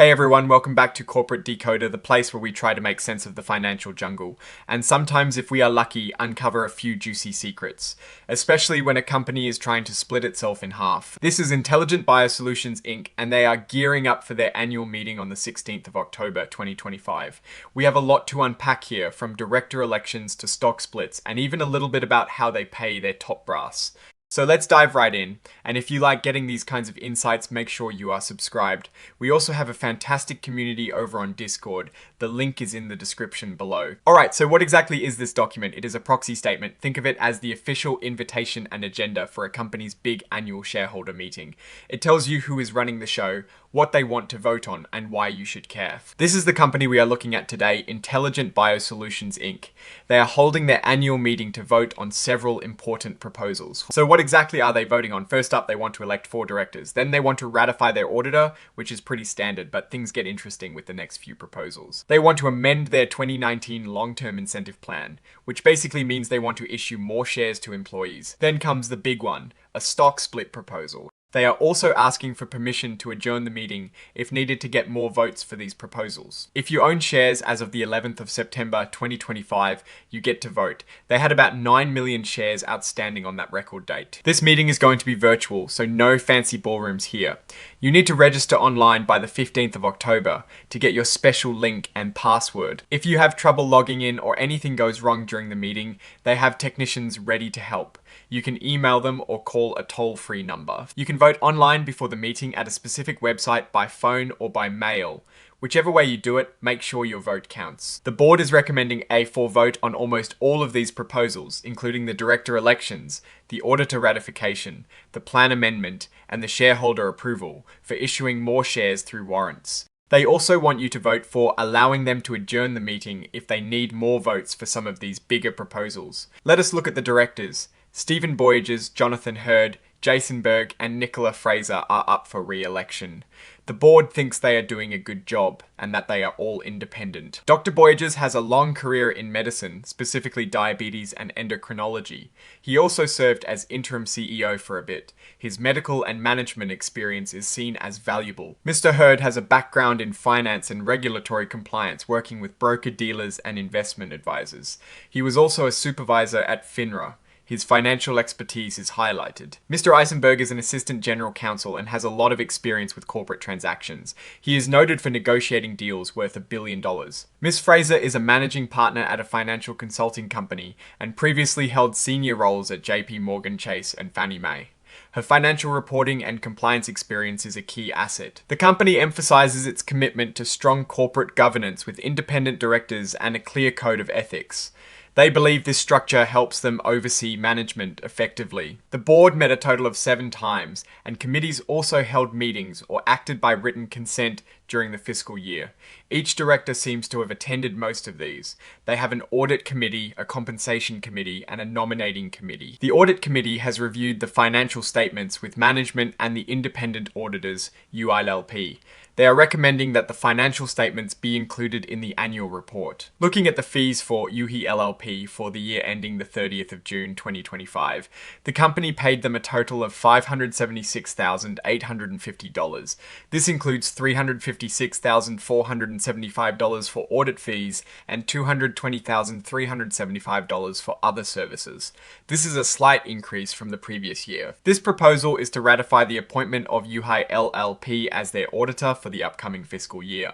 Hey everyone, welcome back to Corporate Decoder, the place where we try to make sense of the financial jungle, and sometimes, if we are lucky, uncover a few juicy secrets, especially when a company is trying to split itself in half. This is Intelligent Biosolutions Inc., and they are gearing up for their annual meeting on the 16th of October 2025. We have a lot to unpack here, from director elections to stock splits, and even a little bit about how they pay their top brass. So let's dive right in, and if you like getting these kinds of insights, make sure you are subscribed. We also have a fantastic community over on Discord. The link is in the description below. Alright, so what exactly is this document? It is a proxy statement. Think of it as the official invitation and agenda for a company's big annual shareholder meeting. It tells you who is running the show, what they want to vote on, and why you should care. This is the company we are looking at today, Intelligent Biosolutions Inc. They are holding their annual meeting to vote on several important proposals. So what exactly are they voting on? First up, they want to elect 4 directors. Then they want to ratify their auditor, which is pretty standard, but things get interesting with the next few proposals. They want to amend their 2019 long-term incentive plan, which basically means they want to issue more shares to employees. Then comes the big one, a stock split proposal. They are also asking for permission to adjourn the meeting if needed to get more votes for these proposals. If you own shares as of the 11th of September 2025, you get to vote. They had about 9 million shares outstanding on that record date. This meeting is going to be virtual, so no fancy ballrooms here. You need to register online by the 15th of October to get your special link and password. If you have trouble logging in or anything goes wrong during the meeting, they have technicians ready to help. You can email them or call a toll-free number. You can vote online before the meeting at a specific website by phone or by mail. Whichever way you do it, make sure your vote counts. The board is recommending a for vote on almost all of these proposals, including the director elections, the auditor ratification, the plan amendment, and the shareholder approval for issuing more shares through warrants. They also want you to vote for allowing them to adjourn the meeting if they need more votes for some of these bigger proposals. Let us look at the directors. Stephen Boyages, Jonathan Hurd, Jason Berg, and Nicola Fraser are up for re-election. The board thinks they are doing a good job, and that they are all independent. Dr. Boyages has a long career in medicine, specifically diabetes and endocrinology. He also served as interim CEO for a bit. His medical and management experience is seen as valuable. Mr. Hurd has a background in finance and regulatory compliance, working with broker-dealers and investment advisors. He was also a supervisor at FINRA. His financial expertise is highlighted. Mr. Eisenberg is an assistant general counsel and has a lot of experience with corporate transactions. He is noted for negotiating deals worth $1 billion. Ms. Fraser is a managing partner at a financial consulting company and previously held senior roles at JP Morgan Chase and Fannie Mae. Her financial reporting and compliance experience is a key asset. The company emphasizes its commitment to strong corporate governance with independent directors and a clear code of ethics. They believe this structure helps them oversee management effectively. The board met a total of 7 times, and committees also held meetings or acted by written consent during the fiscal year. Each director seems to have attended most of these. They have an audit committee, a compensation committee, and a nominating committee. The audit committee has reviewed the financial statements with management and the independent auditors, UILP. They are recommending that the financial statements be included in the annual report. Looking at the fees for UHI LLP for the year ending the 30th of June 2025, the company paid them a total of $576,850. This includes $356,475 for audit fees and $220,375 for other services. This is a slight increase from the previous year. This proposal is to ratify the appointment of UHI LLP as their auditor for the upcoming fiscal year.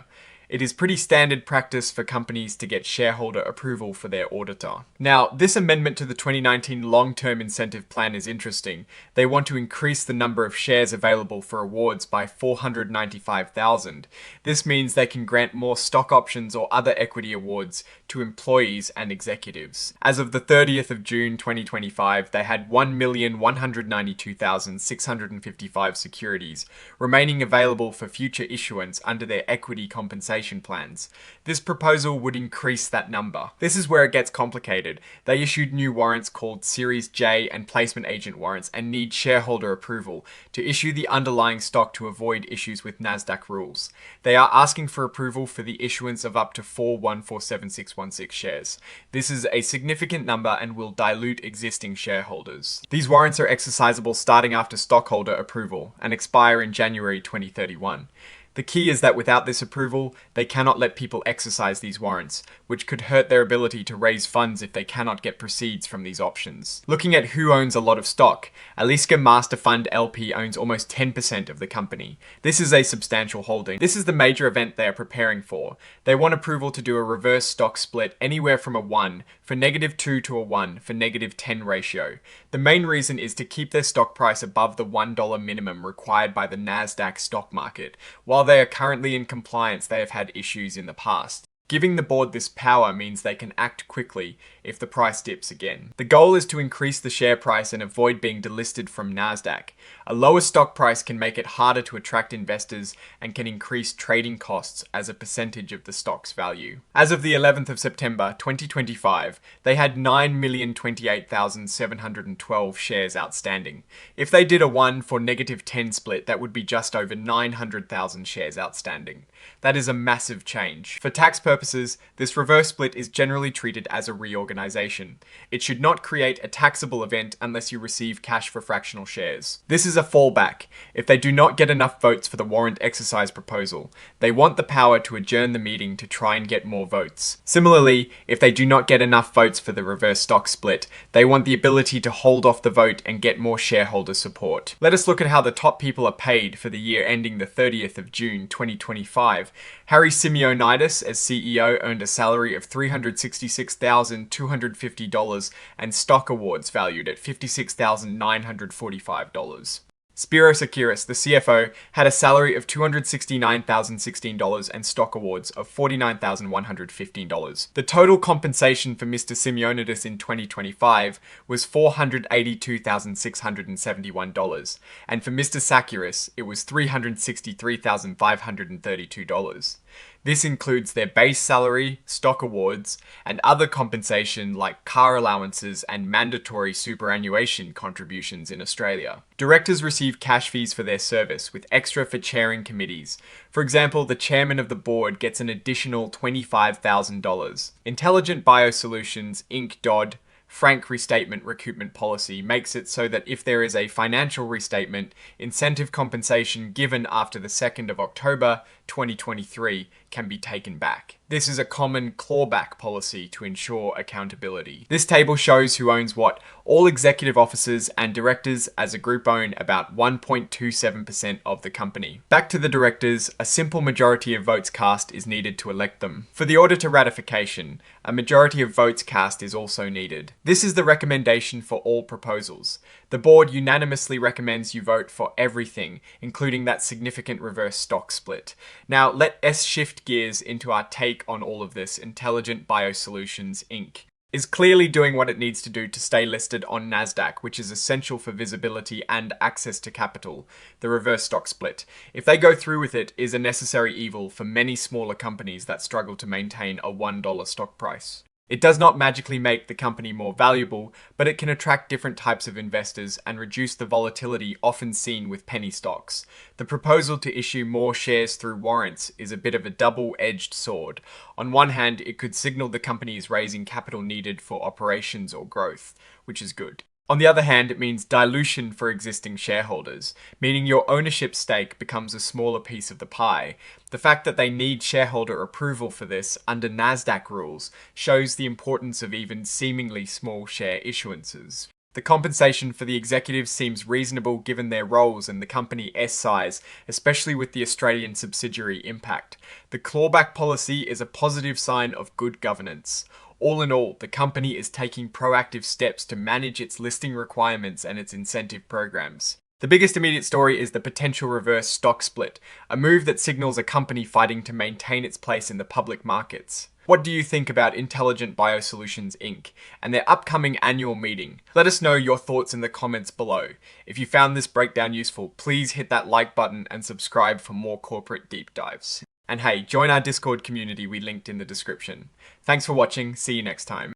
It is pretty standard practice for companies to get shareholder approval for their auditor. Now, this amendment to the 2019 long-term incentive plan is interesting. They want to increase the number of shares available for awards by 495,000. This means they can grant more stock options or other equity awards to employees and executives. As of the 30th of June 2025, they had 1,192,655 securities remaining available for future issuance under their equity compensation plans. This proposal would increase that number. This is where it gets complicated. They issued new warrants called Series J and placement agent warrants and need shareholder approval to issue the underlying stock to avoid issues with NASDAQ rules. They are asking for approval for the issuance of up to 4147616 shares. This is a significant number and will dilute existing shareholders. These warrants are exercisable starting after stockholder approval and expire in January 2031. The key is that without this approval, they cannot let people exercise these warrants, which could hurt their ability to raise funds if they cannot get proceeds from these options. Looking at who owns a lot of stock, Aliska Master Fund LP owns almost 10% of the company. This is a substantial holding. This is the major event they are preparing for. They want approval to do a reverse stock split anywhere from a 1 for -2 to a 1 for -10 ratio. The main reason is to keep their stock price above the $1 minimum required by the Nasdaq stock market. While they are currently in compliance, they have had issues in the past. Giving the board this power means they can act quickly if the price dips again. The goal is to increase the share price and avoid being delisted from Nasdaq. A lower stock price can make it harder to attract investors and can increase trading costs as a percentage of the stock's value. As of the 11th of September 2025, they had 9,028,712 shares outstanding. If they did a 1 for -10 split, that would be just over 900,000 shares outstanding. That is a massive change. For tax purposes, this reverse split is generally treated as a reorganization. It should not create a taxable event unless you receive cash for fractional shares. This is a fallback. If they do not get enough votes for the warrant exercise proposal, they want the power to adjourn the meeting to try and get more votes. Similarly, if they do not get enough votes for the reverse stock split, they want the ability to hold off the vote and get more shareholder support. Let us look at how the top people are paid for the year ending the 30th of June 2025. Harry Simeonidis, as CEO, earned a salary of $366,250 and stock awards valued at $56,945. Spiros Akiris, the CFO, had a salary of $269,016 and stock awards of $49,115. The total compensation for Mr. Simeonidis in 2025 was $482,671, and for Mr. Sakiris, it was $363,532. This includes their base salary, stock awards, and other compensation like car allowances and mandatory superannuation contributions in Australia. Directors receive cash fees for their service, with extra for chairing committees. For example, the chairman of the board gets an additional $25,000. Intelligent Biosolutions Inc. DOD frank restatement recoupment policy makes it so that if there is a financial restatement, incentive compensation given after the 2nd of October 2023 can be taken back. This is a common clawback policy to ensure accountability. This table shows who owns what. All executive officers and directors as a group own about 1.27% of the company. Back to the directors, a simple majority of votes cast is needed to elect them. For the auditor ratification, a majority of votes cast is also needed. This is the recommendation for all proposals. The board unanimously recommends you vote for everything, including that significant reverse stock split. Now, let us shift gears into our take on all of this. Intelligent Biosolutions Inc. is clearly doing what it needs to do to stay listed on Nasdaq, which is essential for visibility and access to capital. The reverse stock split, if they go through with it, is a necessary evil for many smaller companies that struggle to maintain a $1 stock price. It does not magically make the company more valuable, but it can attract different types of investors and reduce the volatility often seen with penny stocks. The proposal to issue more shares through warrants is a bit of a double-edged sword. On one hand, it could signal the company is raising capital needed for operations or growth, which is good. On the other hand, it means dilution for existing shareholders, meaning your ownership stake becomes a smaller piece of the pie. The fact that they need shareholder approval for this under Nasdaq rules shows the importance of even seemingly small share issuances. The compensation for the executives seems reasonable given their roles and the company's size, especially with the Australian subsidiary impact. The clawback policy is a positive sign of good governance. All in all, the company is taking proactive steps to manage its listing requirements and its incentive programs. The biggest immediate story is the potential reverse stock split, a move that signals a company fighting to maintain its place in the public markets. What do you think about Intelligent Biosolutions Inc. and their upcoming annual meeting? Let us know your thoughts in the comments below. If you found this breakdown useful, please hit that like button and subscribe for more corporate deep dives. And hey, join our Discord community we linked in the description. Thanks for watching, see you next time.